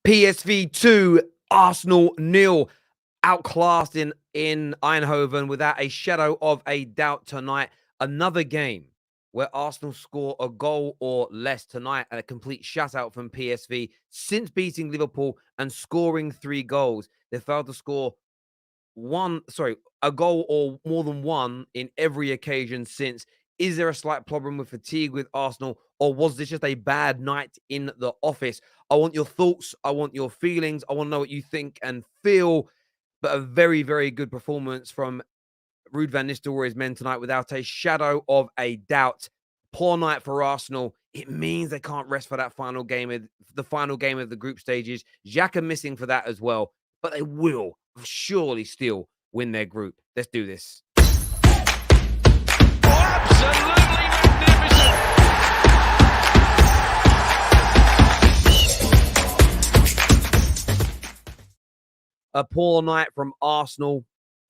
PSV 2, Arsenal 0. Outclassed in Eindhoven without a shadow of a doubt tonight. Another game where Arsenal score a goal or less tonight, and a complete shutout from PSV. Since beating Liverpool and scoring 3 goals, they failed to score a goal or more than one in every occasion since. Is there a slight problem with fatigue with Arsenal, or was this just a bad night in the office? I want your thoughts. I want your feelings. I want to know what you think and feel. But a very, very good performance from Ruud van Nistelrooy's men tonight without a shadow of a doubt. Poor night for Arsenal. It means they can't rest for that final game of the group stages. Xhaka missing for that as well, but they will surely still win their group. Let's do this. Absolutely magnificent. A poor night from Arsenal.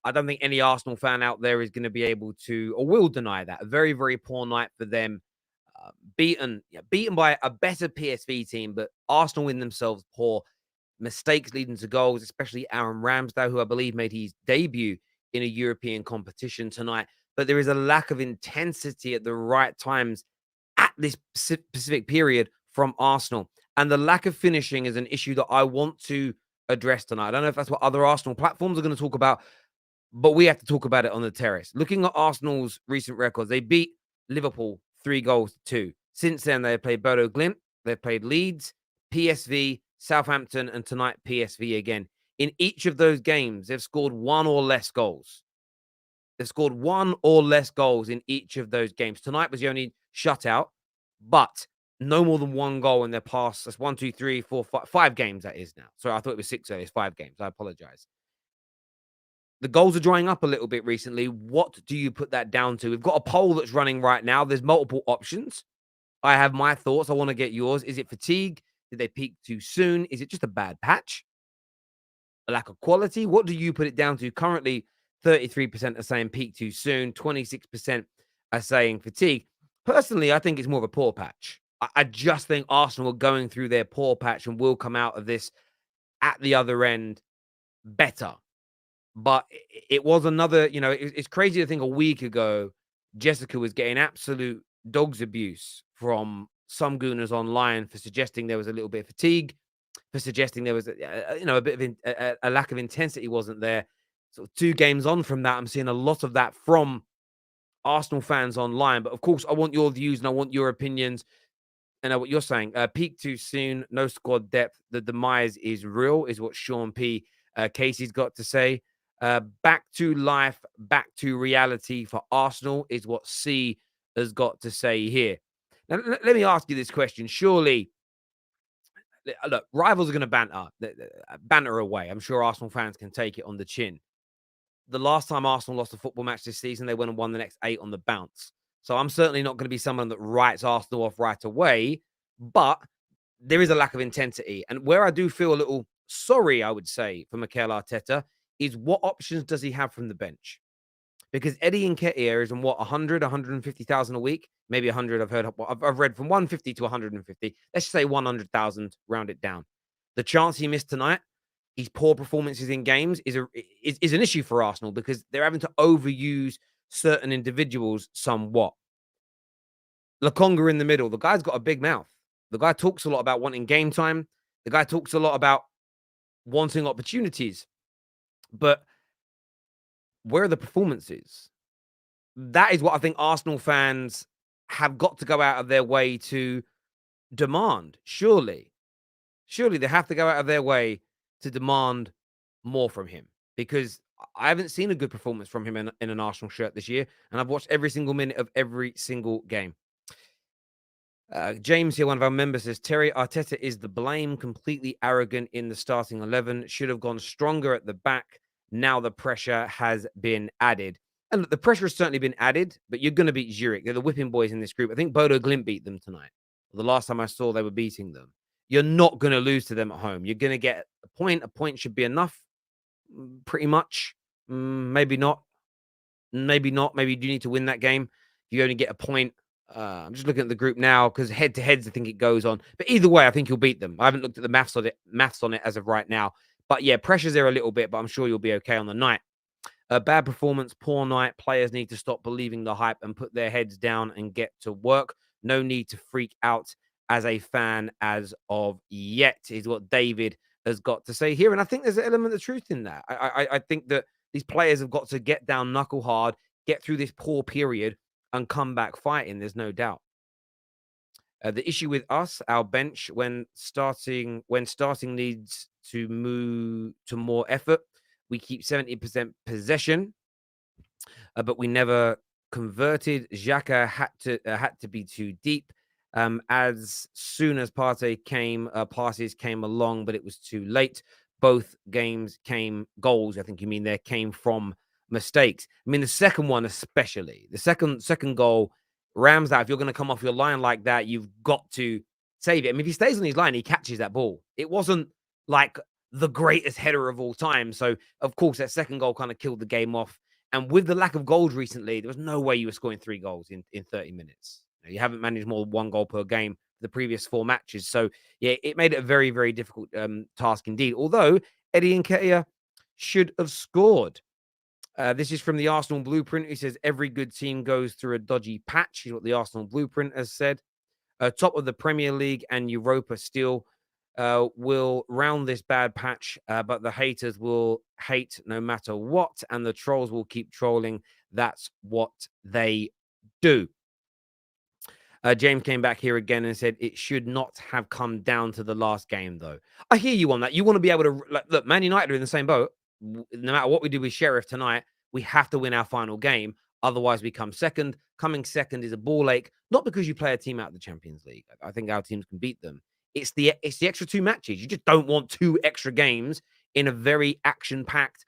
I don't think any Arsenal fan out there is going to be able to or will deny that. A very, very poor night for them. Beaten by a better PSV team, but Arsenal in themselves poor. Mistakes leading to goals, especially Aaron Ramsdale, who I believe made his debut in a European competition tonight. But there is a lack of intensity at the right times at this specific period from Arsenal. And the lack of finishing is an issue that I want to address tonight. I don't know if that's what other Arsenal platforms are going to talk about, but we have to talk about it on the terrace. Looking at Arsenal's recent records, they beat Liverpool 3-2. Since then, they've played Bodoe Glimt, they've played Leeds, PSV, Southampton, and tonight PSV again. In each of those games, they've scored 1 or less goals. They've scored 1 or less goals in each of those games. Tonight was the only shutout, but no more than 1 goal in their past. That's 1, 2, 3, 4, 5 games, that is now. Sorry, I thought it was 6 earlier. It's 5 games. I apologize. The goals are drying up a little bit recently. What do you put that down to? We've got a poll that's running right now. There's multiple options. I have my thoughts. I want to get yours. Is it fatigue? Did they peak too soon? Is it just a bad patch? A lack of quality? What do you put it down to? Currently, 33% are saying peak too soon. 26% are saying fatigue. Personally, I think it's more of a poor patch. I just think Arsenal are going through their poor patch and will come out of this at the other end better. But it was another, it's crazy to think a week ago, Jessica was getting absolute dog's abuse from some gooners online for suggesting there was a little bit of fatigue, for suggesting there was, a bit of a lack of intensity wasn't there. So 2 games on from that, I'm seeing a lot of that from Arsenal fans online. But of course, I want your views and I want your opinions. And what you're saying, peak too soon, no squad depth. The demise is real, is what Sean P. Casey's got to say. Back to life, back to reality for Arsenal is what C has got to say here. Now, let me ask you this question. Surely, look, rivals are going to banter away. I'm sure Arsenal fans can take it on the chin. The last time Arsenal lost a football match this season, they went and won the next 8 on the bounce. So I'm certainly not going to be someone that writes Arsenal off right away, but there is a lack of intensity. And where I do feel a little sorry, I would say, for Mikel Arteta, is what options does he have from the bench? Because Eddie Nketiah is on 150,000 a week, maybe 100. I've read from 150 to 150. Let's say 100,000, round it down. The chance he missed tonight, his poor performances in games is an issue for Arsenal because they're having to overuse certain individuals somewhat. Lokonga in the middle, the guy's got a big mouth. The guy talks a lot about wanting game time. The guy talks a lot about wanting opportunities. But where are the performances? That is what I think Arsenal fans have got to go out of their way to demand. Surely they have to go out of their way to demand more from him, because I haven't seen a good performance from him in an Arsenal shirt this year, and I've watched every single minute of every single game. James here, one of our members, says, Terry Arteta is the blame, completely arrogant in the starting 11, should have gone stronger at the back. Now the pressure has been added. And look, the pressure has certainly been added, but you're going to beat Zurich. They're the whipping boys in this group. I think Bodoe Glimt beat them tonight. The last time I saw, they were beating them. You're not going to lose to them at home. You're going to get a point. A point should be enough, pretty much. Maybe not. Maybe not. Maybe you do need to win that game. If you only get a point, I'm just looking at the group now because head-to-heads, I think it goes on. But either way, I think you'll beat them. I haven't looked at the maths on it as of right now. But yeah, pressure's there a little bit, but I'm sure you'll be okay on the night. A bad performance, poor night. Players need to stop believing the hype and put their heads down and get to work. No need to freak out as a fan as of yet, is what David has got to say here. And I think there's an element of truth in that. I think that these players have got to get down knuckle hard, get through this poor period, and come back fighting. There's no doubt. The issue with us, our bench, when starting needs to move to more effort. We keep 70% possession, but we never converted. Xhaka had to be too deep. As soon as passes came along, but it was too late. Both games came goals. I think you mean there came from mistakes. I mean the second one especially. The second goal, Ramsdale. If you're going to come off your line like that, you've got to save it. I mean, if he stays on his line, he catches that ball. It wasn't like the greatest header of all time. So of course that second goal kind of killed the game off. And with the lack of goals recently, there was no way you were scoring 3 goals in 30 minutes. You haven't managed more than 1 goal per game the previous 4 matches. So, yeah, it made it a very, very difficult task indeed. Although Eddie Nketiah should have scored. This is from the Arsenal Blueprint. He says, every good team goes through a dodgy patch, is what the Arsenal Blueprint has said. Top of the Premier League and Europa still will round this bad patch, but the haters will hate no matter what, and the trolls will keep trolling. That's what they do. James came back here again and said it should not have come down to the last game, though. I hear you on that. You want to be able to look. Man United are in the same boat. No matter what we do with Sheriff tonight, we have to win our final game. Otherwise, we come second. Coming second is a ball ache, not because you play a team out of the Champions League. I think our teams can beat them. It's the extra 2 matches. You just don't want 2 extra games in a very action-packed,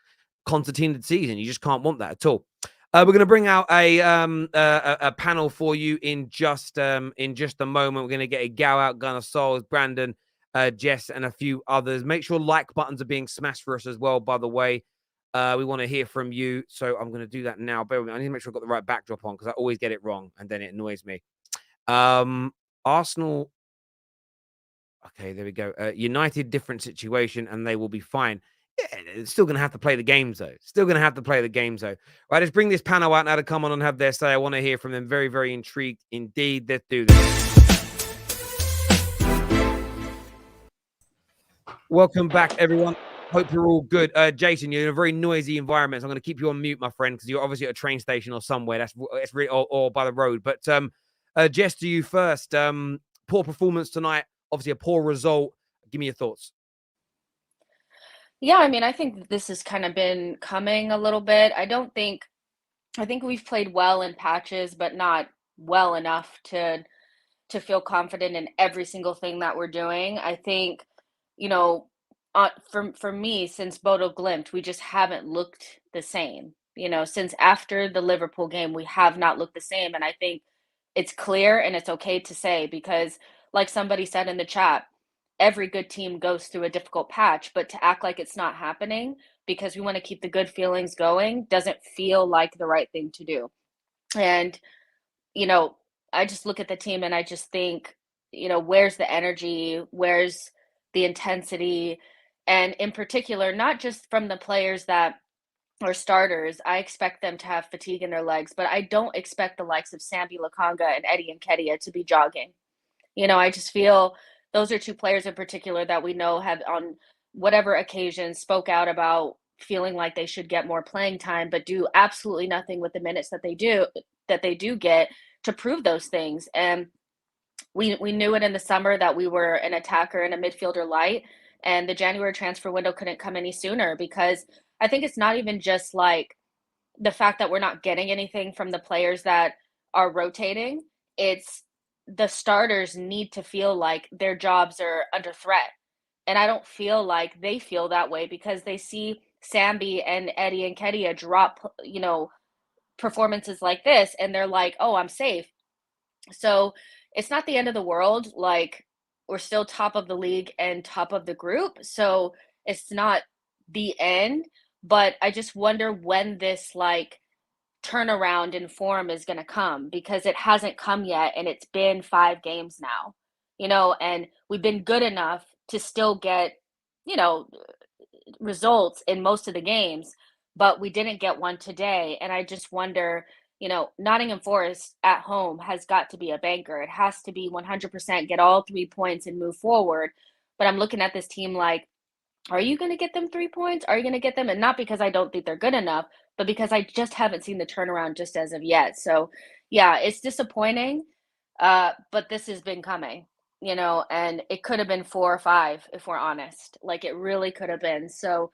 concertinaed season. You just can't want that at all. We're going to bring out a panel for you in just a moment. We're going to get Egal out, Gunnar Souls, Brandon, Jess, and a few others. Make sure like buttons are being smashed for us as well, by the way. We want to hear from you, so I'm going to do that now. Bear with me. I need to make sure I've got the right backdrop on because I always get it wrong, and then it annoys me. Arsenal. Okay, there we go. United, different situation, and they will be fine. Yeah, it's still going to have to play the games, though. Right, let's bring this panel out now to come on and have their say. I want to hear from them. Very, very intrigued indeed. Let's do this. Welcome back, everyone. Hope you're all good. Jason, you're in a very noisy environment, so I'm going to keep you on mute, my friend, because you're obviously at a train station or somewhere. That's really, or by the road. But Jess, to you first. Poor performance tonight. Obviously, a poor result. Give me your thoughts. Yeah, I mean, I think this has kind of been coming a little bit. I think we've played well in patches, but not well enough to feel confident in every single thing that we're doing. I think, you know, for me, since Bodoe Glimt, we just haven't looked the same. Since after the Liverpool game, we have not looked the same, and I think it's clear and it's okay to say because, like somebody said in the chat, every good team goes through a difficult patch, but to act like it's not happening because we want to keep the good feelings going doesn't feel like the right thing to do. And, I just look at the team and I just think, where's the energy? Where's the intensity? And in particular, not just from the players that are starters, I expect them to have fatigue in their legs, but I don't expect the likes of Sambi Lakanga and Eddie Nketiah to be jogging. I just feel those are 2 players in particular that we know have on whatever occasion spoke out about feeling like they should get more playing time, but do absolutely nothing with the minutes that they do get to prove those things. And we knew it in the summer that we were an attacker and a midfielder light, and the January transfer window couldn't come any sooner because I think it's not even just like the fact that we're not getting anything from the players that are rotating. It's the starters need to feel like their jobs are under threat. And I don't feel like they feel that way because they see Sambi and Eddie and Nketiah drop, performances like this, and they're like, oh, I'm safe. So it's not the end of the world. Like, we're still top of the league and top of the group. So it's not the end. But I just wonder when this, like, turnaround in form is going to come, because it hasn't come yet, and it's been 5 games now, and we've been good enough to still get, you know, results in most of the games, but we didn't get one today. And I just wonder, Nottingham Forest at home has got to be a banker. It has to be 100% get all 3 points and move forward. But I'm looking at this team like, are you going to get them 3 points? Are you going to get them? And not because I don't think they're good enough, but because I just haven't seen the turnaround just as of yet. So, yeah, it's disappointing, but this has been coming, and it could have been 4 or 5 if we're honest. Like, it really could have been. So,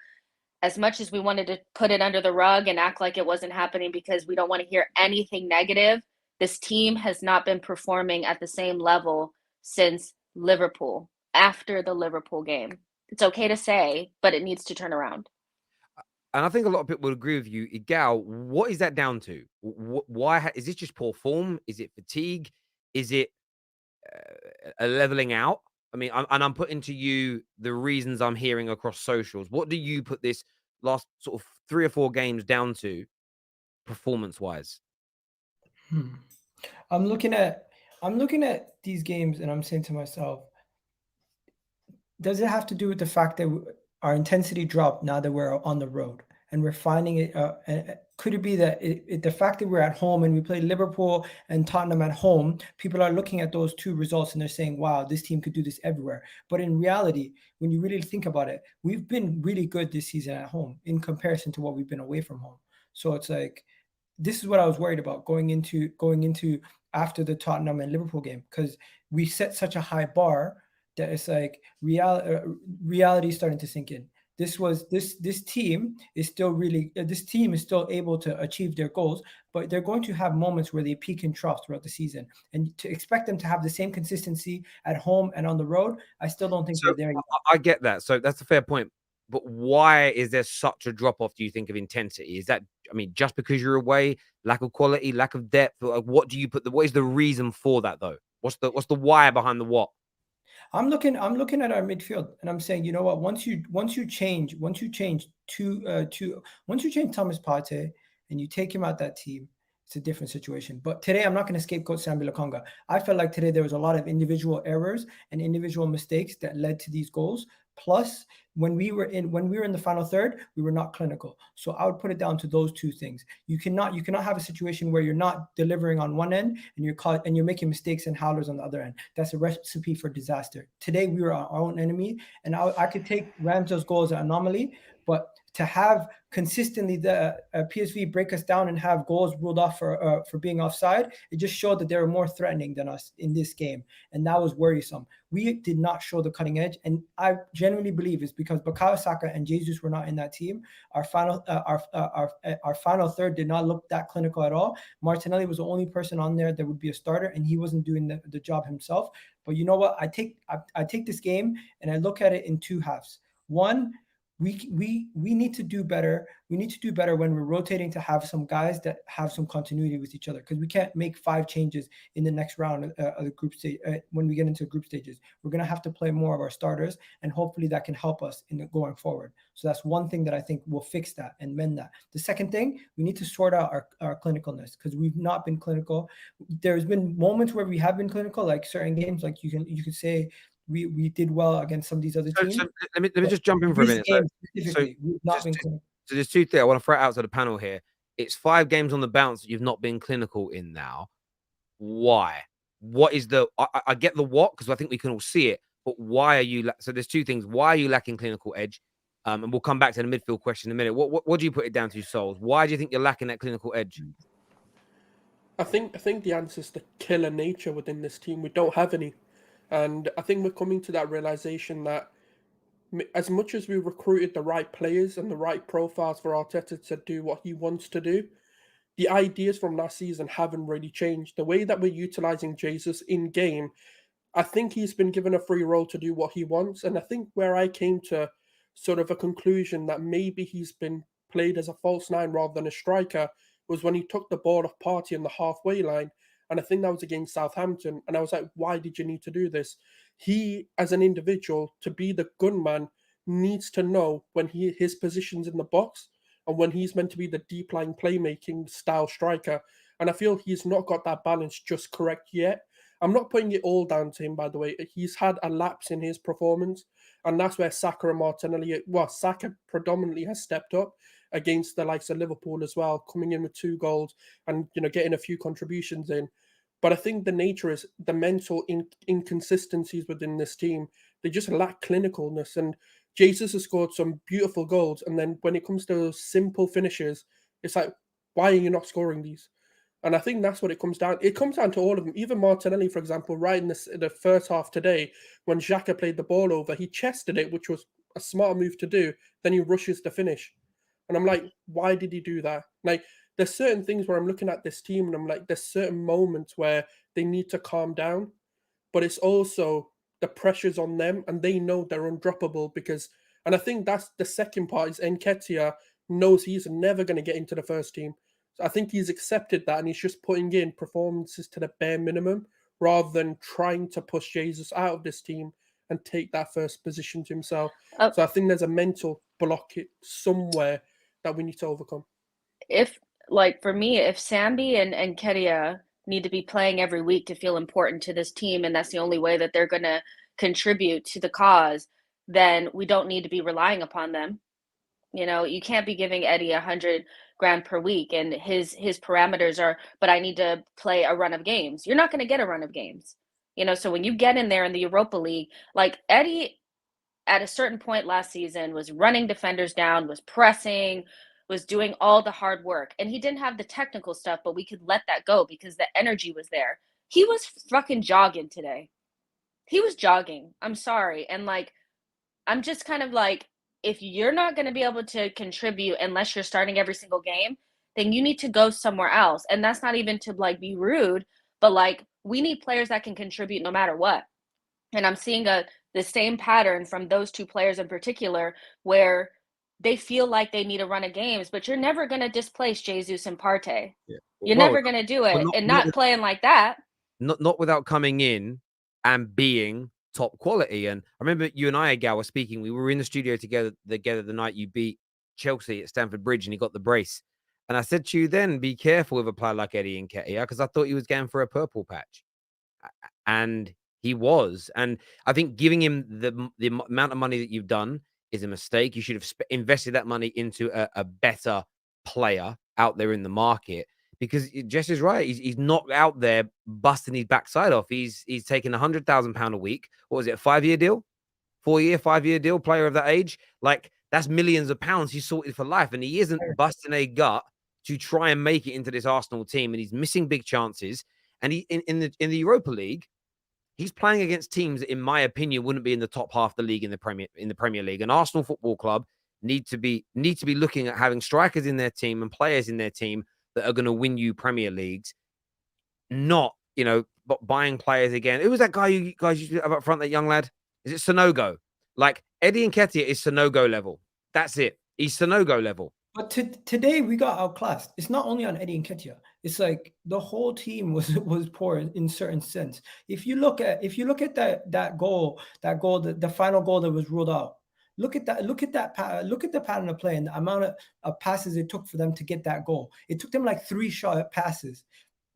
as much as we wanted to put it under the rug and act like it wasn't happening because we don't want to hear anything negative, this team has not been performing at the same level since Liverpool, after the Liverpool game. It's okay to say, but it needs to turn around. And I think a lot of people would agree with you. Egal, what is that down to? Why is this just poor form? Is it fatigue? Is it a leveling out? I mean, I'm putting to you the reasons I'm hearing across socials. What do you put this last sort of 3 or 4 games down to, performance-wise? I'm looking at these games and I'm saying to myself, does it have to do with the fact that our intensity dropped now that we're on the road and we're finding it? Could it be that the fact that we're at home and we play Liverpool and Tottenham at home, people are looking at those 2 results and they're saying, wow, this team could do this everywhere. But in reality, when you really think about it, we've been really good this season at home in comparison to what we've been away from home. So it's like, this is what I was worried about going into after the Tottenham and Liverpool game, because we set such a high bar that it's like reality is starting to sink in. This team is still able to achieve their goals, but they're going to have moments where they peak and trough throughout the season. And to expect them to have the same consistency at home and on the road, I still don't think they're there yet. I get that. So that's a fair point. But why is there such a drop off, do you think, of intensity? Is that, I mean, just because you're away, lack of quality, lack of depth? What is the reason for that though? What's the why behind the what? I'm looking at our midfield and I'm saying, you know what? Once you change Thomas Partey and you take him out that team, it's a different situation. But today I'm not going to scapegoat Sambi Lokonga. I felt like today there was a lot of individual errors and individual mistakes that led to these goals. Plus, when we were in the final third, we were not clinical. So I would put it down to those 2 things. You cannot have a situation where you're not delivering on one end and you're making mistakes and howlers on the other end. That's a recipe for disaster. Today we were our own enemy, and I could take Ramsdale's goal as an anomaly, but to have consistently the PSV break us down and have goals ruled off for being offside, it just showed that they were more threatening than us in this game, and that was worrisome. We did not show the cutting edge, and I genuinely believe it's because Bukayo Saka and Jesus were not in that team. Our final third did not look that clinical at all. Martinelli was the only person on there that would be a starter, and he wasn't doing the job himself. But you know what? I take this game and I look at it in 2 halves. One, we need to do better. We need to do better when we're rotating to have some guys that have some continuity with each other, because we can't make 5 changes in the next round of the group stage. When we get into group stages, we're going to have to play more of our starters, and hopefully that can help us in going forward. So that's one thing that I think will fix that and mend that. The second thing, we need to sort out our clinicalness, because we've not been clinical. There's been moments where we have been clinical, like certain games, like you could say we did well against some of these other teams. So let me just jump in for a minute. So there's 2 things I want to throw out to the panel here. It's 5 games on the bounce that you've not been clinical in now. Why? What is the? I get the what, because I think we can all see it. But why are you? So there's 2 things. Why are you lacking clinical edge? And we'll come back to the midfield question in a minute. What do you put it down to, Souls? Why do you think you're lacking that clinical edge? I think the answer is the killer nature within this team. We don't have any. And I think we're coming to that realization that as much as we recruited the right players and the right profiles for Arteta to do what he wants to do, the ideas from last season haven't really changed. The way that we're utilizing Jesus in game, I think he's been given a free role to do what he wants. And I think where I came to sort of a conclusion that maybe he's been played as a false 9 rather than a striker was when he took the ball off Partey in the halfway line. And I think that was against Southampton. And I was like, why did you need to do this? He, as an individual, to be the gunman, needs to know when his position's in the box, and when he's meant to be the deep line playmaking style striker. And I feel he's not got that balance just correct yet. I'm not putting it all down to him, by the way. He's had a lapse in his performance, and that's where Saka and Martinelli, well, Saka predominantly has stepped up against the likes of Liverpool as well, coming in with 2 goals and, you know, getting a few contributions in. But I think the nature is the mental inconsistencies within this team. They just lack clinicalness. And Jesus has scored some beautiful goals. And then when it comes to those simple finishes, it's like, why are you not scoring these? And I think that's what it comes down. It comes down to all of them. Even Martinelli, for example, right in the first half today, when Xhaka played the ball over, he chested it, which was a smart move to do. Then he rushes to finish. And I'm like, why did he do that? Like, there's certain things where I'm looking at this team and I'm like, there's certain moments where they need to calm down. But it's also the pressure's on them and they know they're undroppable because, and I think that's the second part is Nketiah knows he's never going to get into the first team. So I think he's accepted that and he's just putting in performances to the bare minimum rather than trying to push Jesus out of this team and take that first position to himself. So I think there's a mental block somewhere that we need to overcome. If, like, for me, if Sambi and Nketiah need to be playing every week to feel important to this team, and that's the only way that they're going to contribute to the cause, then we don't need to be relying upon them. You know, you can't be giving Eddie 100 grand per week and his parameters are, but I need to play a run of games. You're not going to get a run of games. You know, so when you get in there in the Europa League, like Eddie at a certain point last season was running defenders down, was pressing, was doing all the hard work. And he didn't have the technical stuff, but we could let that go because the energy was there. He was fucking jogging today. He was jogging. I'm sorry. And like, I'm just kind of like, if you're not going to be able to contribute unless you're starting every single game, then you need to go somewhere else. And that's not even to like be rude, but like we need players that can contribute no matter what. And I'm seeing the same pattern from those 2 players in particular where they feel like they need a run of games, but you're never going to displace Jesus and Partey. Yeah. You're never going to do it and not playing like that. Not without coming in and being top quality. And I remember you and I, Egal, were speaking. We were in the studio together the night you beat Chelsea at Stamford Bridge and he got the brace. And I said to you then, be careful with a player like Eddie Nketiah because I thought he was going for a purple patch. And he was. And I think giving him the amount of money that you've done is a mistake. You should have invested that money into a better player out there in the market. Because Jess is right. He's not out there busting his backside off. He's taking £100,000 a week. What was it, a 5-year deal? 5-year deal, player of that age? Like, that's millions of pounds he's sorted for life. And he isn't busting a gut to try and make it into this Arsenal team. And he's missing big chances. And he in the Europa League, he's playing against teams that, in my opinion, wouldn't be in the top half of the league in the Premier League. And Arsenal Football Club need to be looking at having strikers in their team and players in their team that are going to win you Premier Leagues, not, you know, buying players again. Who was that guy you guys used to have up front, that young lad? Is it Sonogo? Like, Eddie Nketiah is Sonogo level. That's it. He's Sonogo level. But today we got outclassed. It's not only on Eddie Nketiah. It's like the whole team was poor in certain sense. If you look at that goal, the final goal that was ruled out. Look at the pattern of play and the amount of passes it took for them to get that goal. It took them like 3 shot passes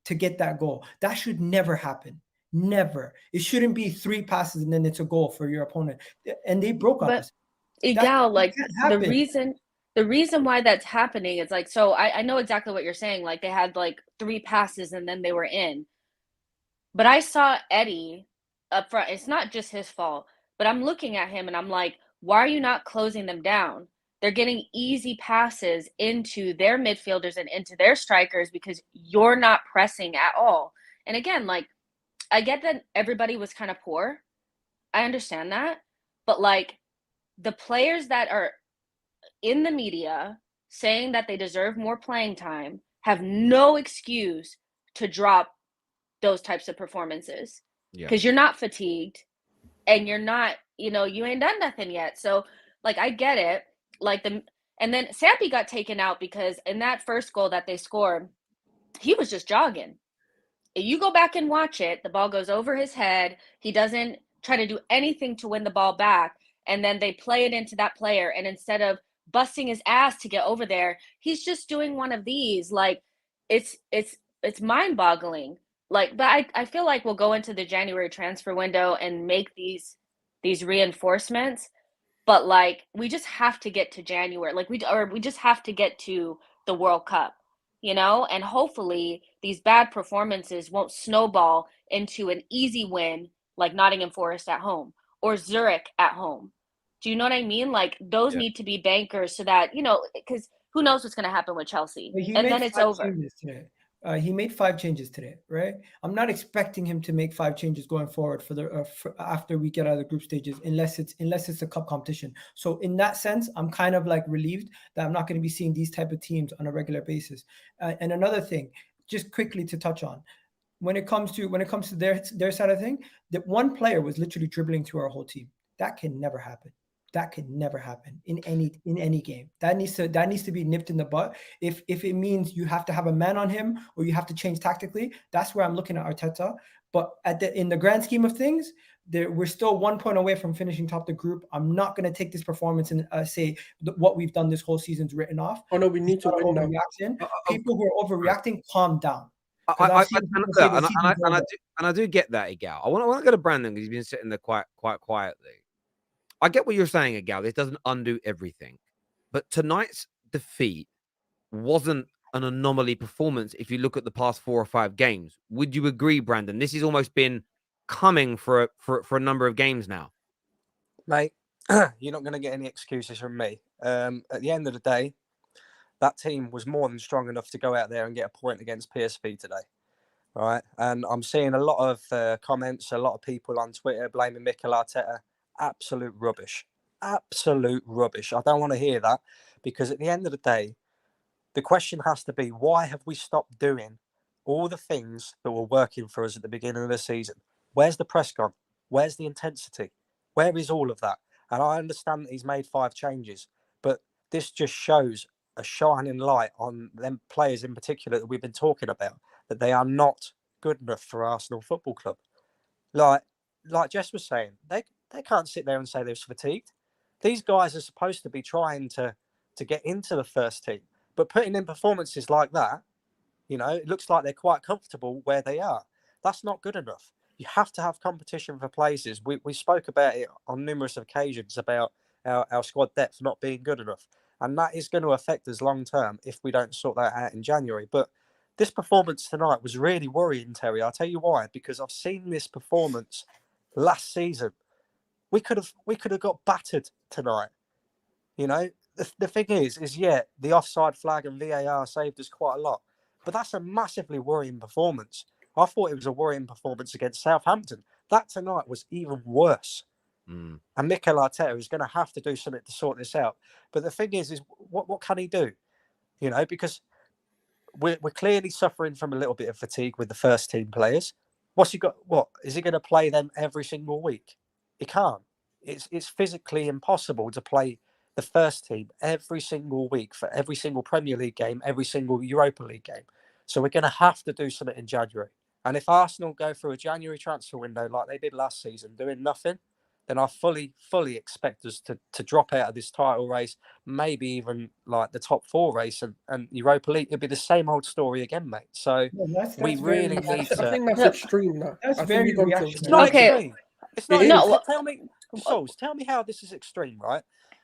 to get that goal. That should never happen. Never. It shouldn't be 3 passes and then it's a goal for your opponent. And they broke on us. Egal, like the reason why that's happening is like, so I know exactly what you're saying. Like they had like 3 passes and then they were in. But I saw Eddie up front. It's not just his fault, but I'm looking at him and I'm like, why are you not closing them down? They're getting easy passes into their midfielders and into their strikers because you're not pressing at all. And again, like, I get that everybody was kind of poor. I understand that. But like the players that are in the media saying that they deserve more playing time have no excuse to drop those types of performances because you're not fatigued and you're not, you know, you ain't done nothing yet. So like, I get it. Like and then Sampi got taken out because in that first goal that they scored, he was just jogging. If you go back and watch it, the ball goes over his head. He doesn't try to do anything to win the ball back. And then they play it into that player. And instead of busting his ass to get over there. He's just doing one of these. Like, it's mind-boggling. Like, but I feel like we'll go into the January transfer window and make these reinforcements, but like we just have to get to January. Like we just have to get to the World Cup, and hopefully these bad performances won't snowball into an easy win like Nottingham Forest at home or Zurich at home. Do you know what I mean? Like those Yeah. need to be bankers so that, because who knows what's going to happen with Chelsea. But he And made then it's 5 over. changes today. He made 5 changes today, right? I'm not expecting him to make 5 changes going forward for after we get out of the group stages, unless it's a cup competition. So in that sense, I'm kind of like relieved that I'm not going to be seeing these type of teams on a regular basis. And another thing, just quickly to touch on, when it comes to their side of thing, that one player was literally dribbling through our whole team. That can never happen. That can never happen in any game. That needs to be nipped in the butt. If it means you have to have a man on him or you have to change tactically, that's where I'm looking at Arteta. But in the grand scheme of things, we're still 1 point away from finishing top the group. I'm not going to take this performance and say what we've done this whole season's written off. Oh no, we need to win now. People who are overreacting, calm down. I do get that, Egal. I want to go to Brandon because he's been sitting there quite quietly. I get what you're saying, Egal. This doesn't undo everything, but tonight's defeat wasn't an anomaly performance. If you look at the past 4 or 5 games, would you agree, Brandon? This has almost been coming for a number of games now. Mate, you're not going to get any excuses from me. At the end of the day, that team was more than strong enough to go out there and get a point against PSV today. All right. And I'm seeing a lot of comments, a lot of people on Twitter blaming Mikel Arteta. Absolute rubbish. Absolute rubbish. I don't want to hear that, because at the end of the day, the question has to be, why have we stopped doing all the things that were working for us at the beginning of the season? Where's the press gone? Where's the intensity? Where is all of that? And I understand that he's made 5 changes, but this just shows a shining light on them players in particular that we've been talking about, that they are not good enough for Arsenal Football Club. Like Jess was saying, they can't sit there and say they're fatigued. These guys are supposed to be trying to get into the first team, but putting in performances like that, it looks like they're quite comfortable where they are. That's not good enough. You have to have competition for places. We spoke about it on numerous occasions about our squad depth not being good enough. And that is going to affect us long term if we don't sort that out in January. But this performance tonight was really worrying, Terry. I'll tell you why. Because I've seen this performance last season. We could have got battered tonight. The thing is the offside flag and VAR saved us quite a lot. But that's a massively worrying performance. I thought it was a worrying performance against Southampton. That tonight was even worse. And Mikel Arteta is going to have to do something to sort this out. But the thing is what can he do? Because we're clearly suffering from a little bit of fatigue with the first team players. What's he got? What is he going to play them every single week? He can't. It's physically impossible to play the first team every single week for every single Premier League game, every single Europa League game. So we're going to have to do something in January. And if Arsenal go through a January transfer window like they did last season, doing nothing, then I fully we us to drop out of this title race, maybe even like the top 4 race and Europa League. It'll be the same old story again, mate. So we really need to. I think that's extreme now. That's very reactionary. It's not extreme. It's not. No. Tell me how this is extreme, right?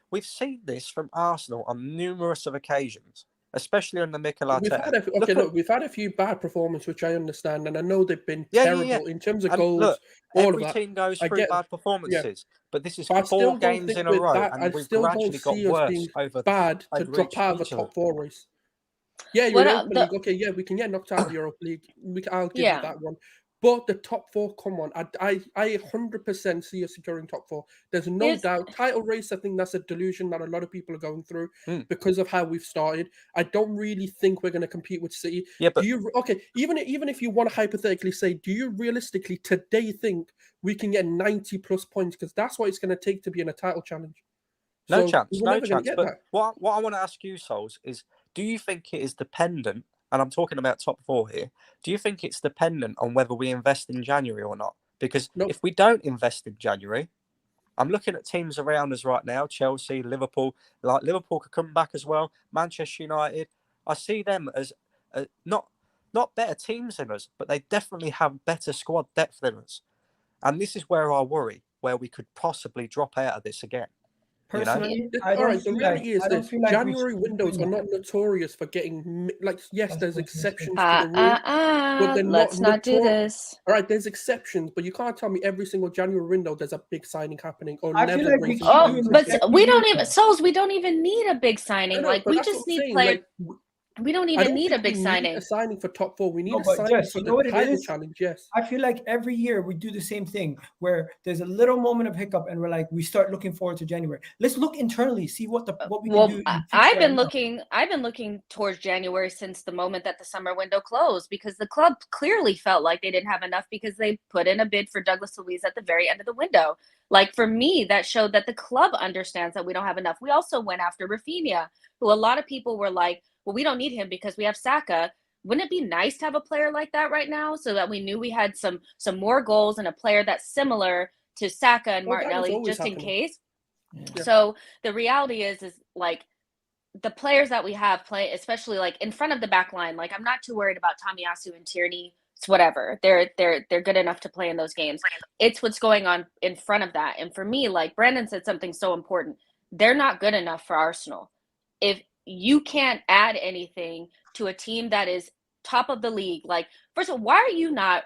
We've seen this from Arsenal on numerous of occasions, especially under Mikel Arteta. We've had a few bad performances, which I understand, and I know they've been terrible in terms of goals. Look, all every of that. team goes through bad performances, but this is 4 games in a row, and we've gradually got worse over bad to drop out of a top 4 race. Yeah, Europa League. Okay, yeah, we can get knocked out of the Europa League. I'll give you that one. But the top 4, come on, I 100% see us securing top 4. There's no doubt. Title race, I think that's a delusion that a lot of people are going through because of how we've started. I don't really think we're going to compete with City. Yeah, but even if you want to hypothetically say, do you realistically today think we can get 90 plus points? Because that's what it's going to take to be in a title challenge. No chance. But what I want to ask you, Souls, is do you think it is dependent? And I'm talking about top 4 here. Do you think it's dependent on whether we invest in January or not? Because if we don't invest in January, I'm looking at teams around us right now, Chelsea, Liverpool. Like Liverpool could come back as well. Manchester United. I see them as not better teams than us, but they definitely have better squad depth than us. And this is where I worry, where we could possibly drop out of this again. You know? Personally, All right, the reality is this: feel like January windows are not notorious for getting like. Yes, there's exceptions to the rule, but they're Let's not do this. All right, there's exceptions, but you can't tell me every single January window there's a big signing happening or I feel level like we raising. keep Oh, doing but this every we don't year, even, though. Souls, we don't even need a big I signing. know, Like, but we that's what just I'm need saying. players. Like, We don't I even don't need a think we big need signing. a signing for top four. We need No, a but signing Jess, for you know the what it title is? challenge. Yes. I feel like every year we do the same thing where there's a little moment of hiccup and we're like, we start looking forward to January. Let's look internally, see what we can do. I've been looking towards January since the moment that the summer window closed, because the club clearly felt like they didn't have enough because they put in a bid for Douglas Luiz at the very end of the window. Like, for me, that showed that the club understands that we don't have enough. We also went after Rafinha, who a lot of people were like, well, we don't need him because we have Saka. Wouldn't it be nice to have a player like that right now, so that we knew we had some more goals and a player that's similar to Saka and Martinelli, just in case? Yeah. So the reality is like, the players that we have play, especially like in front of the back line, like, I'm not too worried about Tomiyasu and Tierney. It's whatever. They're good enough to play in those games. It's what's going on in front of that. And for me, like Brandon said something so important. They're not good enough for Arsenal. If you can't add anything to a team that is top of the league, like, first of all, why are you not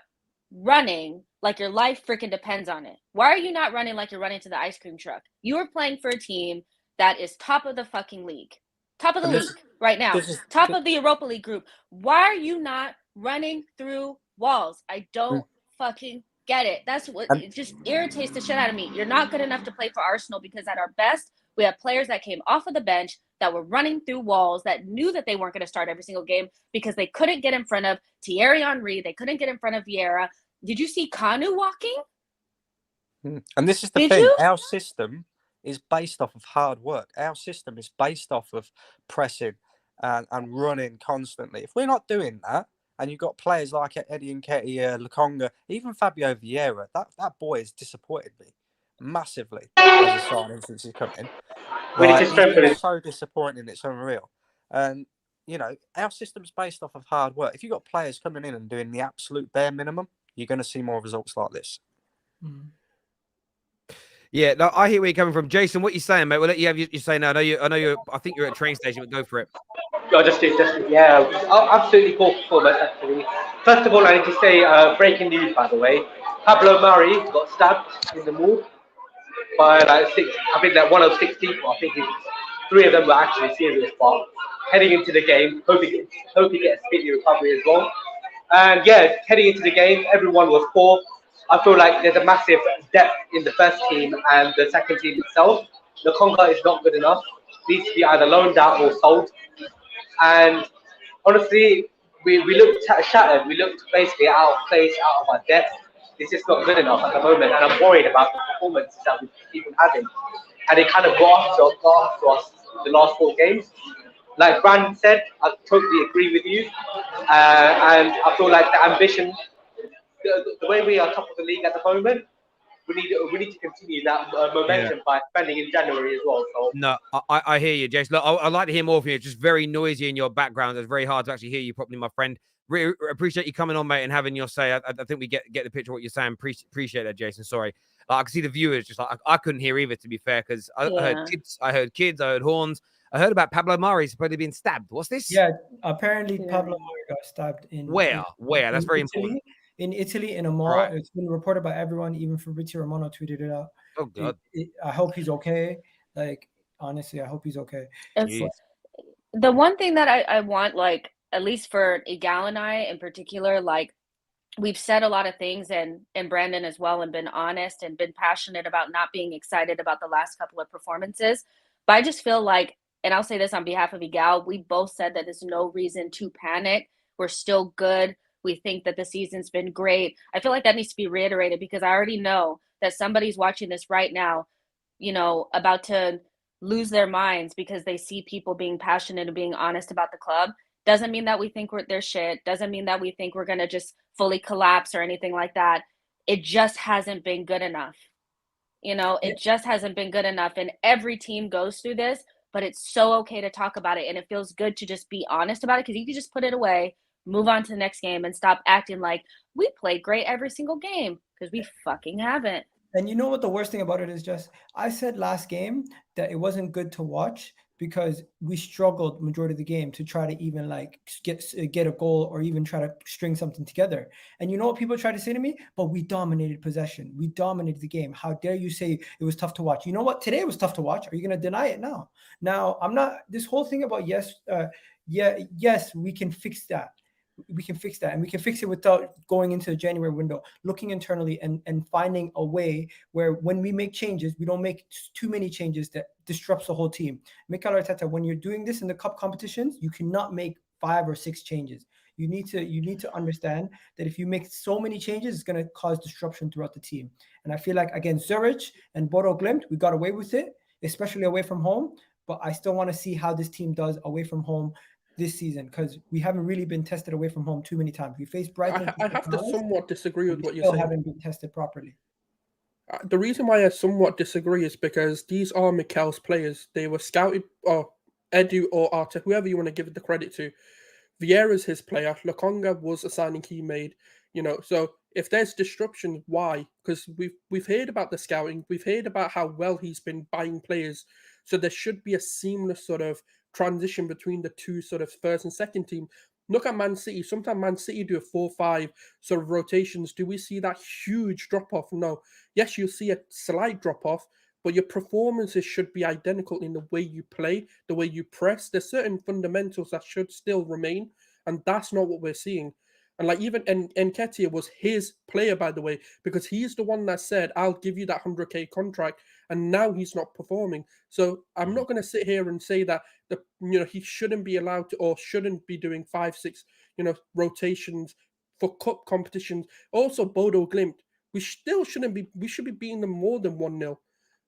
running like your life freaking depends on it? Why are you not running like you're running to the ice cream truck? You are playing for a team that is top of the fucking league. Top of the league right now. Top of the Europa League group. Why are you not running through walls? I don't fucking get it. That's what it just irritates the shit out of me. You're not good enough to play for Arsenal, because at our best, we have players that came off of the bench that were running through walls, that knew that they weren't going to start every single game because they couldn't get in front of Thierry Henry. They couldn't get in front of Vieira. Did you see Kanu walking? And this is the thing. Our system is based off of hard work. Our system is based off of pressing and running constantly. If we're not doing that, and you've got players like Eddie Nketiah, Lokonga, even Fabio Vieira, that boy has disappointed me massively as a signing since he's come in. Like, he's been so disappointing, it's unreal. And, you know, our system's based off of hard work. If you've got players coming in and doing the absolute bare minimum, you're going to see more results like this. Yeah, no, I hear where you're coming from. Jason, what are you saying, mate? We'll let you have your say now. I think you're at a train station, but go for it. Absolutely poor performance, actually. First of all, I need to say, breaking news, by the way. Pablo Mari got stabbed in the move by like six, I think like one of six people. I think three of them were actually serious, but heading into the game, hope he gets speedy recovery as well. And yeah, heading into the game, everyone was poor. I feel like there's a massive depth in the first team and the second team itself. The Conga is not good enough. Needs to be either loaned out or sold. And honestly, we looked shattered. We looked basically out of place, out of our depth. It's just not good enough at the moment, and I'm worried about the performances that we keep having. And it kind of got to us the last four games. Like Brandon said, I totally agree with you. And I feel like the ambition, the way we are top of the league at the moment, we need to continue that momentum by spending in January as well. So no, I hear you, Jason. Look, I'd like to hear more from you. It's just very noisy in your background. It's very hard to actually hear you properly, my friend. Really appreciate you coming on, mate, and having your say. I think we get the picture of what you're saying. Appreciate that, Jason. Sorry. I can see the viewers just like I couldn't hear either, to be fair, because I heard kids, I heard horns. I heard about Pablo Mari supposedly being stabbed. What's this? Yeah, apparently Pablo Mari got stabbed in Where? That's very Italy, important. In Italy, in a mall. Right. It's been reported by everyone. Even Fabrizio Romano tweeted it out. Oh God! I hope he's okay. Like, honestly, I hope he's okay. The one thing that I want, like, at least for Egal and I in particular, like, we've said a lot of things, and Brandon as well, and been honest and been passionate about not being excited about the last couple of performances. But I just feel like, and I'll say this on behalf of Egal, we both said that there's no reason to panic. We're still good. We think that the season's been great. I feel like that needs to be reiterated, because I already know that somebody's watching this right now, you know, about to lose their minds because they see people being passionate and being honest about the club. Doesn't mean that we think they're shit. Doesn't mean that we think we're going to just fully collapse or anything like that. It just hasn't been good enough. You know, it just hasn't been good enough. And every team goes through this, but it's so okay to talk about it. And it feels good to just be honest about it because you can just put it away, move on to the next game, and stop acting like we played great every single game because we fucking haven't. And you know what the worst thing about it is, Jess? I said last game that it wasn't good to watch because we struggled majority of the game to try to even like get a goal or even try to string something together. And you know what people try to say to me? But we dominated possession. We dominated the game. How dare you say it was tough to watch? You know what? Today was tough to watch. Are you going to deny it now? Now, I'm not – this whole thing about yes, we can fix that. We can fix that, and we can fix it without going into the January window, looking internally and finding a way where when we make changes, we don't make too many changes that disrupts the whole team. Mikel Arteta, when you're doing this in the cup competitions, you cannot make 5 or 6 changes. You need to understand that if you make so many changes, it's going to cause disruption throughout the team. And I feel like against Zurich and Bodoe Glimt, we got away with it, especially away from home. But I still want to see how this team does away from home this season because we haven't really been tested away from home too many times. We faced Brighton. I have to somewhat disagree with what you're still saying. haven't been tested properly. The reason why I somewhat disagree is because these are Mikel's players. They were scouted, or Edu or Arta, whoever you want to give the credit to. Vieira's his player. Lokonga was a signing he made. You know, so if there's disruption, why? Because we've heard about the scouting. We've heard about how well he's been buying players. So there should be a seamless sort of transition between the two sort of first and second team. Look at Man City. Sometimes Man City do a 4-5 sort of rotations. Do we see that huge drop-off? No. Yes, you'll see a slight drop-off, but your performances should be identical in the way you play, the way you press. There's certain fundamentals that should still remain, and that's not what we're seeing. And like even Nketiah was his player, by the way, because he's the one that said, I'll give you that 100K contract, and now he's not performing. So I'm not going to sit here and say that he shouldn't be allowed to or shouldn't be doing 5-6 rotations for cup competitions. Also, Bodo Glimt, we should be beating them more than 1-0.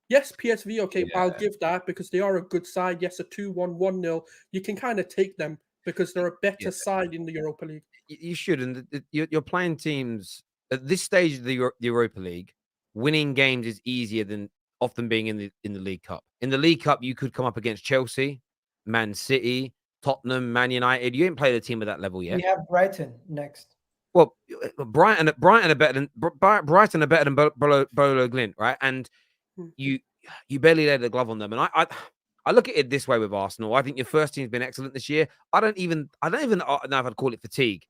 Yes, PSV, okay, I'll give that because they are a good side. Yes, a 2-1, 1-0. You can kind of take them because they're a better side in the Europa League. You shouldn't. You're playing teams at this stage of the Europa League. Winning games is easier than often being in the League Cup. In the League Cup, you could come up against Chelsea, Man City, Tottenham, Man United. You ain't played a team at that level yet. We have Brighton next. Well, Brighton are better than Bodoe Glimt, right? And you barely laid the glove on them. And I look at it this way with Arsenal. I think your first team's been excellent this year. I don't even know if I'd call it fatigue.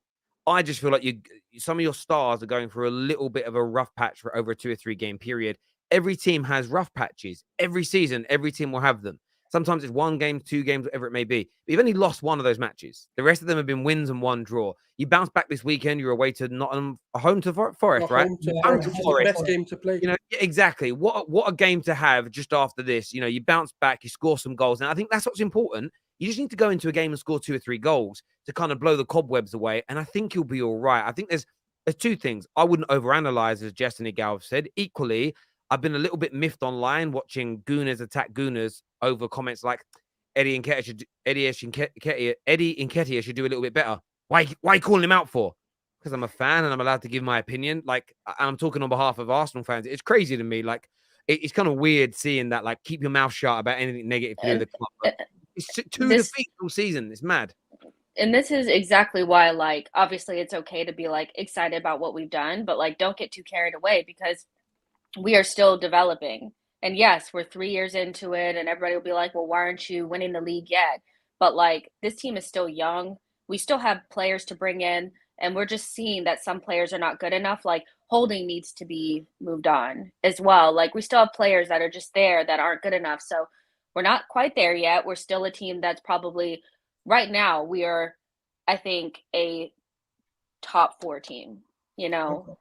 I just feel like some of your stars are going through a little bit of a rough patch for over a 2 or 3 game period. Every team has rough patches. Every season, every team will have them. Sometimes it's 1 game, 2 games, whatever it may be. But you've only lost 1 of those matches. The rest of them have been wins and 1 draw. You bounce back this weekend. You're away to Nottingham, home to Forest, right? Home to Forest, which is the best game to play. Exactly. What a game to have just after this. You bounce back, you score some goals. And I think that's what's important. You just need to go into a game and score 2 or 3 goals to kind of blow the cobwebs away. And I think you'll be all right. I think there's 2 things. I wouldn't overanalyze, as Jess and Egal have said. Equally, I've been a little bit miffed online watching Gooners attack Gooners over comments like Eddie Nketiah should do a little bit better. Why calling him out for? Because I'm a fan and I'm allowed to give my opinion. Like, I'm talking on behalf of Arsenal fans. It's crazy to me. Like, it's kind of weird seeing that. Like, keep your mouth shut about anything negative to do with the club. But it's 2 defeats all season. It's mad. And this is exactly why, like, obviously it's okay to be like excited about what we've done, but like, don't get too carried away because we are still developing. And yes, we're 3 years into it and everybody will be like, well, why aren't you winning the league yet? But like, this team is still young. We still have players to bring in. And we're just seeing that some players are not good enough. Like Holding needs to be moved on as well. Like we still have players that are just there that aren't good enough. So we're not quite there yet. We're still a team that's probably right now we are, I think, a top 4 team,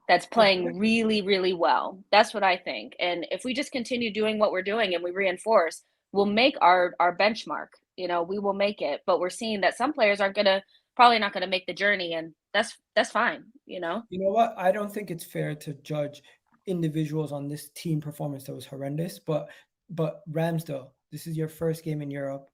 that's playing really, really well. That's what I think. And if we just continue doing what we're doing and we reinforce, we'll make our benchmark, we will make it. But we're seeing that some players aren't probably not going to make the journey. And that's fine. You know what? I don't think it's fair to judge individuals on this team performance that was horrendous, but Ramsdale, this is your first game in Europe.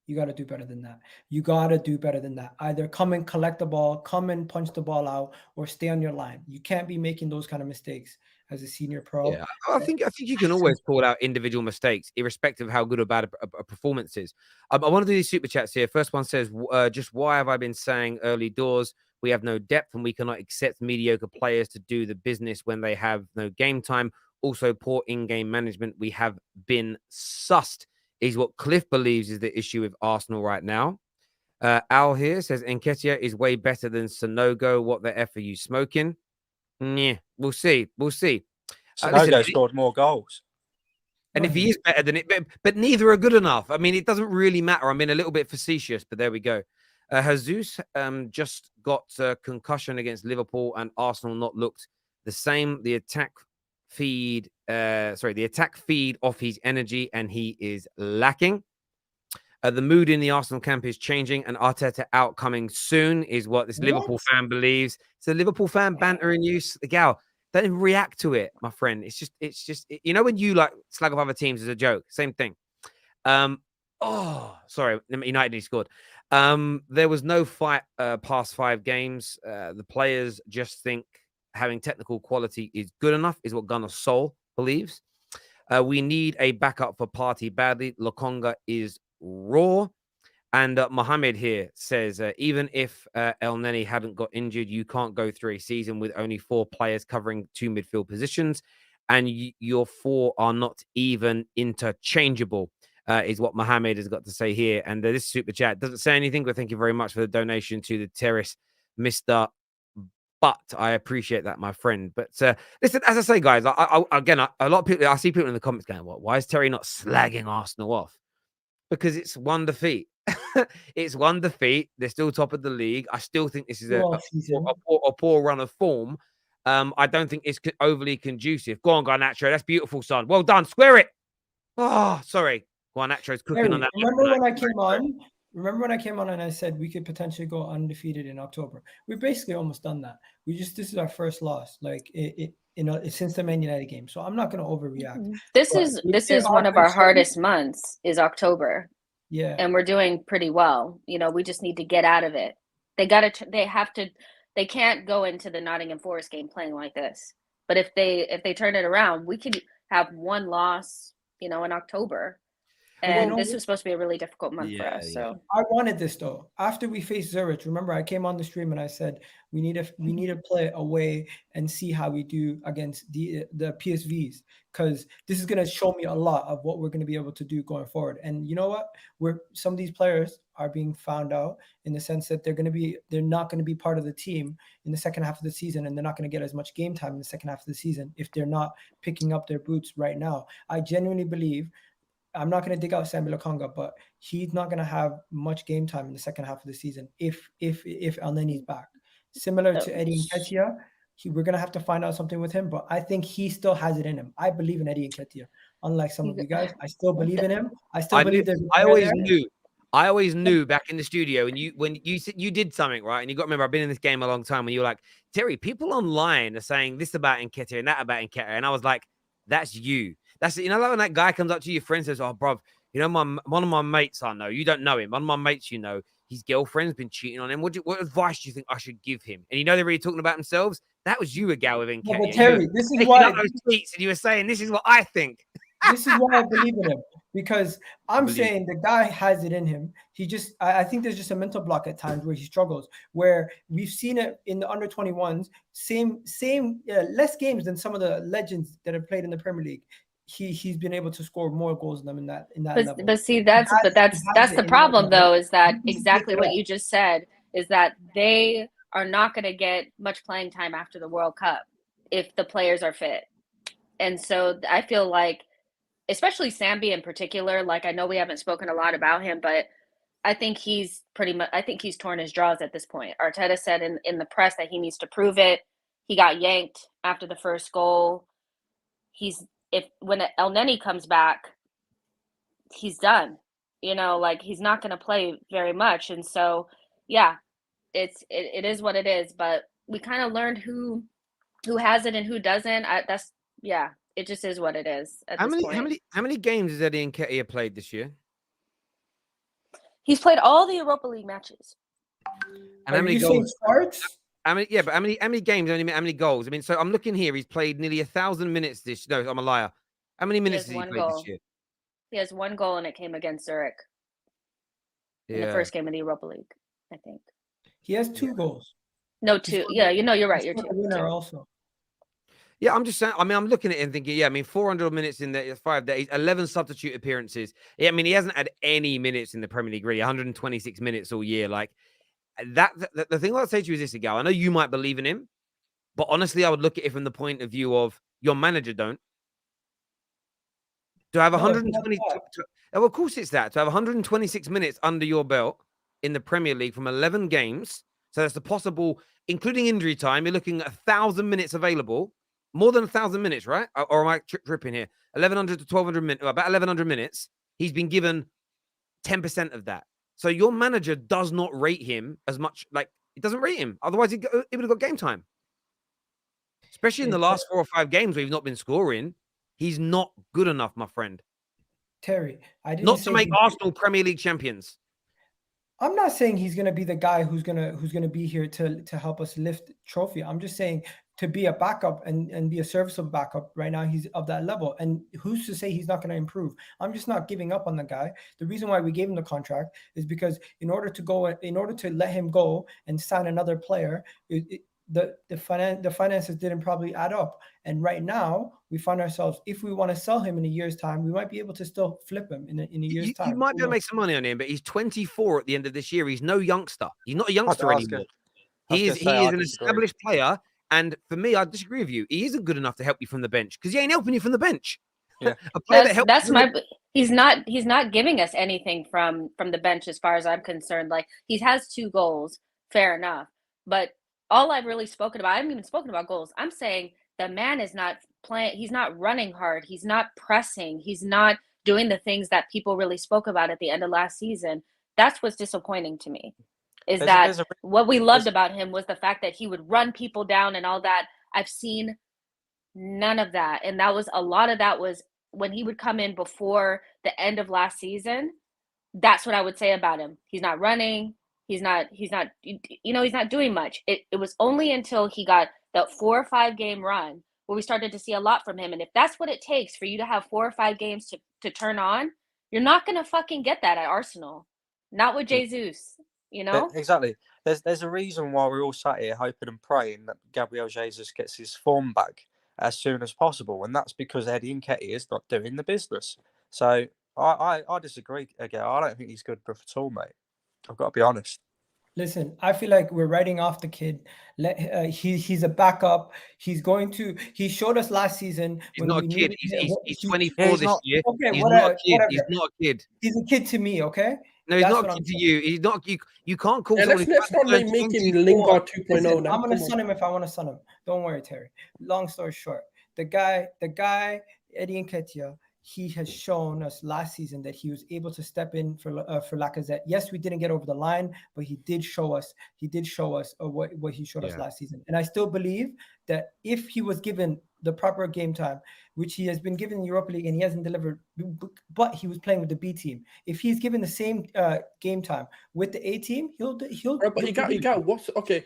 You got to do better than that. You got to do better than that. Either come and collect the ball, come and punch the ball out, or stay on your line. You can't be making those kind of mistakes as a senior pro. Yeah, I think you can always call out individual mistakes, irrespective of how good or bad a performance is. I want to do these super chats here. First one says, just why have I been saying early doors we have no depth and we cannot accept mediocre players to do the business when they have no game time? Also, poor in-game management. We have been sussed, is what Cliff believes is the issue with Arsenal right now. Al here says, Nketiah is way better than Sonogo. What the F are you smoking? Yeah, we'll see. We'll see. Sonogo scored more goals. And if he is better than it, but neither are good enough. I mean, it doesn't really matter. I'm being a little bit facetious, but there we go. Jesus just got a concussion against Liverpool and Arsenal not looked the same. The attack feed off his energy and he is lacking. The mood in the Arsenal camp is changing and Arteta out coming soon is what this Liverpool fan believes. So Liverpool fan bantering you, Egal. Don't even react to it, my friend. It's just you know when you like slag off other teams as a joke, same thing. Sorry, United scored. There was no fight past 5 games. The players just think having technical quality is good enough, is what Gunnar Sol believes. We need a backup for Partey badly. Lokonga is raw. And Mohammed here says, even if El Neni hadn't got injured, you can't go through a season with only 4 players covering 2 midfield positions. And your 4 are not even interchangeable, is what Mohammed has got to say here. And this super chat doesn't say anything, but thank you very much for the donation to the terrace, Mr. But I appreciate that, my friend. But listen, as I say, guys, again, a lot of people, I see people in the comments going, "What? Why is Terry not slagging Arsenal off?" Because it's one defeat. It's one defeat. They're still top of the league. I still think this is a poor run of form. I don't think it's overly conducive. Go on, Garnacho. That's beautiful, son. Well done. Square it. Oh, sorry. Garnacho's cooking on that. Remember when I came on and I said we could potentially go undefeated in October? We've basically almost done that. This is our first loss, like since the Man United game. So I'm not going to overreact. This is one of our hardest months, is October. Yeah. And we're doing pretty well. You know, we just need to get out of it. They can't go into the Nottingham Forest game playing like this. But if they turn it around, we could have 1 loss, in October. And this was supposed to be a really difficult month for us. So I wanted this though. After we faced Zurich, remember I came on the stream and I said we need to play away and see how we do against the PSVs, because this is going to show me a lot of what we're going to be able to do going forward. And you know what? Some of these players are being found out in the sense that they're not going to be part of the team in the second half of the season, and they're not going to get as much game time in the second half of the season if they're not picking up their boots right now. I genuinely believe. I'm not going to dig out Samuel Lokonga, but he's not going to have much game time in the second half of the season if El Neni's back. Similar to Eddie Nketiah, we're going to have to find out something with him, but I think he still has it in him. I believe in Eddie Nketiah. Unlike some of you guys, I still believe in him. I always knew back in the studio, and when you said you did something right, and you got to remember, I've been in this game a long time, when you were like, Terry, people online are saying this about Nketiah and that about Nketiah, and I was like, that's you. That's it. Like when that guy comes up to your friend and says, "Oh, bro, one of my mates I know, you don't know him. One of my mates, his girlfriend's been cheating on him. What advice do you think I should give him?" And they're really talking about themselves. That was you, Egal, with Nketiah. But Terry, this is why those tweets, and you were saying, "This is what I think." This is why I believe in him, because I'm saying the guy has it in him. I think there's just a mental block at times where he struggles, where we've seen it in the under 21s, less games than some of the legends that have played in the Premier League. He's been able to score more goals than them in that level. But see, that's the problem though, is that exactly what you just said, is that they are not going to get much playing time after the World Cup if the players are fit. And so I feel like, especially Sambi in particular, like I know we haven't spoken a lot about him, but I think he's torn his draws at this point. Arteta said in the press that he needs to prove it. He got yanked after the first goal. When El Neni comes back, he's done. He's not going to play very much. And so, yeah, it is what it is. But we kind of learned who has it and who doesn't. It just is what it is. How many games has Eddie Nketiah played this year? He's played all the Europa League matches. And how Are many you saying goals? starts? How many games? How many goals? I mean, so I'm looking here. He's played nearly 1,000 minutes this. No, I'm a liar. How many minutes has he one played goal. this year? He has 1 goal, and it came against Zurich in the Yeah. first game of the Europa League, I think. He has 2 goals. No, 2. Yeah, you're right. He's You're got a 2. winner 2. also. Yeah, I'm just saying. I mean, I'm looking at it and thinking, yeah, I mean, 400 minutes in the 5 days, 11 substitute appearances. Yeah, I mean, he hasn't had any minutes in the Premier League, really. 126 minutes all year. Like that. The thing I'd say to you is this, Egal. I know you might believe in him, but honestly, I would look at it from the point of view of your manager don't. To have No, it's not 120, that. well, of course it's that. To have 126 minutes under your belt in the Premier League from 11 games, so that's the possible, including injury time, you're looking at 1,000 minutes available, more than 1,000 minutes, right? Or am I tripping here? 1,100 to 1,200 minutes, about 1,100 minutes. He's been given 10% of that. So your manager does not rate him as much, like, it doesn't rate him. Otherwise, he would have got game time. Especially in the last 4 or 5 games where he's not been scoring. He's not good enough, my friend. Terry, I didn't Not say to make he- Arsenal Premier League champions. I'm not saying he's gonna be the guy who's gonna be here to help us lift trophy. I'm just saying to be a backup and be a serviceable backup. Right now, he's of that level. And who's to say he's not going to improve? I'm just not giving up on the guy. The reason why we gave him the contract is because in order to let him go and sign another player, the finances didn't probably add up. And right now, we find ourselves, if we want to sell him in a year's time, we might be able to still flip him in a year's time. You might be able to make some money on him, but he's 24 at the end of this year. He's no youngster. He's not a youngster anymore. He is an established player. And for me, I disagree with you. He isn't good enough to help you from the bench because he ain't helping you from the bench. Yeah. A player that helps that's my. He's not giving us anything from the bench as far as I'm concerned. Like, he has 2 goals, fair enough. But all I've really spoken about, I haven't even spoken about goals. I'm saying the man is not playing. He's not running hard. He's not pressing. He's not doing the things that people really spoke about at the end of last season. That's what's disappointing to me. What we loved about him was the fact that he would run people down and all that. I've seen none of that. And a lot of that was when he would come in before the end of last season. That's what I would say about him. He's not running. He's not doing much. It was only until he got that 4 or 5 game run where we started to see a lot from him. And if that's what it takes for you to have 4 or 5 games to turn on, you're not going to fucking get that at Arsenal. Not with Jesus. Exactly. There's a reason why we're all sat here hoping and praying that Gabriel Jesus gets his form back as soon as possible, and that's because Eddie Nketiah is not doing the business. So I disagree again. I don't think he's good enough at all, mate. I've got to be honest. Listen, I feel like we're writing off the kid. He's a backup. He showed us last season. He's not a kid. He's 24 this year. Okay, he's whatever, not a kid. whatever. He's not a kid. He's a kid to me, okay? No, he's not a kid to you. He's not. You can't call. Let's not make him Lingard 2.0 now. I'm gonna son him if I want to son him. Don't worry, Terry. Long story short, the guy, Eddie Nketiah, he has shown us last season that he was able to step in for Lacazette. Yes, we didn't get over the line, but he did show us. What he showed us last season. And I still believe that if he was given the proper game time, which he has been given in the Europa League and he hasn't delivered, but he was playing with the B team. If he's given the same game time with the A team, he'll. But he got what's okay.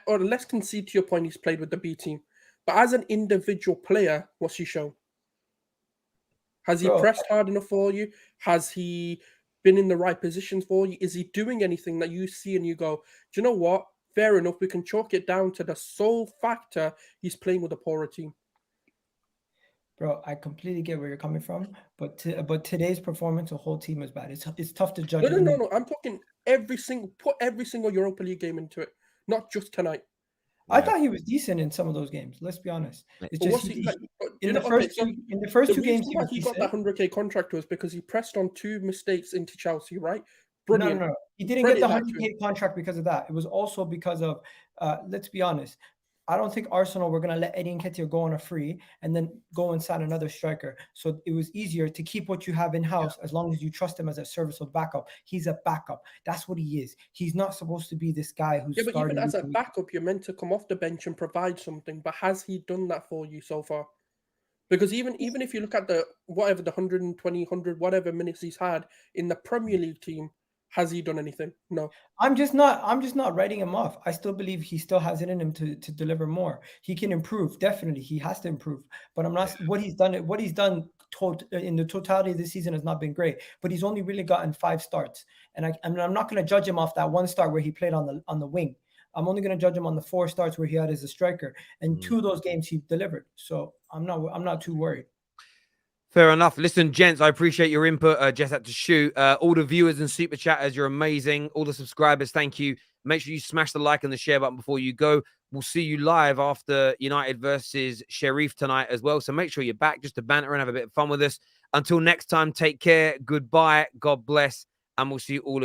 Or let's concede to your point. He's played with the B team, but as an individual player, what's he shown? Has he pressed hard enough for you? Has he been in the right positions for you? Is he doing anything that you see and you go, do you know what? Fair enough. We can chalk it down to the sole factor he's playing with a poorer team. Bro, I completely get where you're coming from, but today's performance, the whole team is bad. It's tough to judge. No. I'm talking put every single Europa League game into it, not just tonight. I thought he was decent in some of those games. Let's be honest. It's just in the first 2 games he got that 100K contract was because he pressed on 2 mistakes into Chelsea, right? Brilliant. No. He didn't get the 100K contract because of that. It was also because of, let's be honest, I don't think Arsenal were going to let Eddie Nketiah go on a free and then go and sign another striker. So it was easier to keep what you have in-house as long as you trust him as a serviceable backup. He's a backup. That's what he is. He's not supposed to be this guy who's but even as a backup, you're meant to come off the bench and provide something. But has he done that for you so far? Because even if you look at the 120, 100, whatever minutes he's had in the Premier League team, has he done anything? No. I'm just not writing him off. I still believe he still has it in him to deliver more. He can improve. Definitely, he has to improve. But I'm not what he's done in the totality of the season has not been great. But he's only really gotten 5 starts, and I'm not going to judge him off that 1 start where he played on the wing. I'm only going to judge him on the 4 starts where he had as a striker, and 2 of those games he delivered. So I'm not too worried. Fair enough. Listen, gents, I appreciate your input. Just had to shoot. All the viewers and super chatters, you're amazing. All the subscribers, thank you. Make sure you smash the like and the share button before you go. We'll see you live after United versus Sheriff tonight as well. So make sure you're back just to banter and have a bit of fun with us. Until next time, take care. Goodbye. God bless. And we'll see you all again.